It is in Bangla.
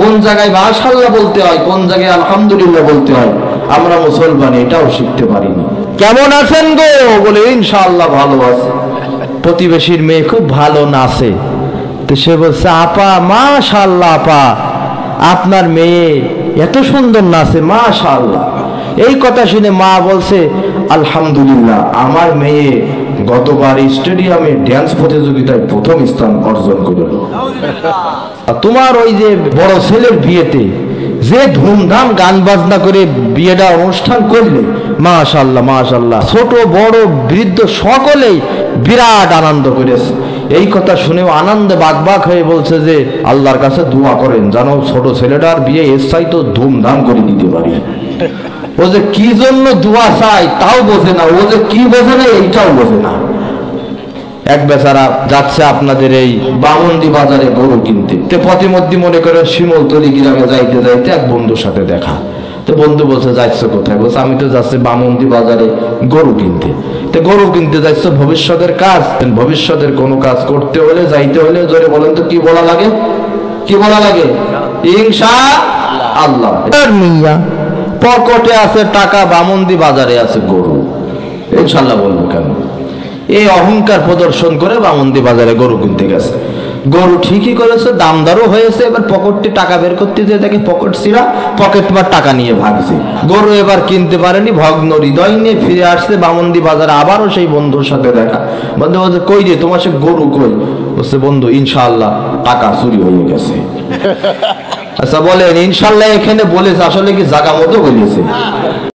কোন জায়গায় মাশাআল্লাহ বলতে হয়, কোন জায়গায় আলহামদুলিল্লাহ বলতে হয়, আমরা মুসলমান এটাও শিখতে পারিনি। কেমন আছেন গো? বলে ইনশাআল্লাহ ভালো আছে। প্রতিবেশীর মেয়ে খুব ভালো নাচে, তো সে বলছে আপা মাশাআল্লাহ আপা আপনার মেয়ে এত সুন্দর নাচে মাশাআল্লাহ। এই কথা শুনে মা বলছে আলহামদুলিল্লাহ আমার মেয়ে গতবার স্টেডিয়ামে ড্যান্স প্রতিযোগিতায় প্রথম স্থান অর্জন করল। তোমার ওই যে বড় ছেলের বিয়েতে যে ধুমধাম গান বাজনা করে বিয়েটা অনুষ্ঠান করলে মাশাআল্লাহ মাশাআল্লাহ, ছোট বড় বৃদ্ধ সকলেই বিরাট আনন্দ করেছে। এই কথা শুনেও আনন্দে বাকবাক হয়ে বলছে যে আল্লাহর কাছে দোয়া করেন যেন ছোট ছেলেটার বিয়ে এর চাইতে ধুমধাম করে দিতে পারি। ও যে কি জন্য দোয়া চাই তাও বোঝে না, ও যে কি বোঝে না এইটাও বোঝে না। এক বেচারা যাচ্ছে আপনাদের এই বামন্দি বাজারে গরু কিনতে, তো প্রতিমধ্যে মনে করে শিমলতলি গ্রামে যাইতে যাইতে এক বন্ধুর সাথে দেখা। তো বন্ধু বলছে যাচ্ছ কোথায়? বলছে আমি তো যাচ্ছি বামন্দি বাজারে গরু কিনতে। তো গরু কিনতে যাচ্ছ ভবিষ্যতের কাজ, ভবিষ্যতের কোনো কাজ করতে হলে যাইতে হলে জোরে বলেন তো কি বলা লাগে? কি বলা লাগে? ইনশাআল্লাহ। মিয়া পকেটে আছে টাকা, বামন্দি বাজারে আছে গরু, ইনশাআল্লাহ বলবো কেন? এই অহংকার প্রদর্শন করে বামন্দি বাজারে গরু কিনতে গেছে। গরু ঠিকই করেছে, দামদারও হয়েছে। এবার পকেটে টাকা বের করতে যেয়ে দেখে পকেট ছিঁড়া, পকেট মার টাকা নিয়ে ভাগছে। গরু এবার কিনতে পারেনি, ভগ্ন হৃদয় নিয়ে ফিরে আসছে বামন্দি বাজারে। আবারও সেই বন্ধুর সাথে দেখা। বন্ধু বলছে কই রে তোমার সে গরু কই? বলছে বন্ধু ইনশাআল্লাহ টাকা চুরি হয়ে গেছে। আচ্ছা বলেন ইনশাআল্লাহ এখানে বলেছে আসলে কি জায়গা মতো বলেছে?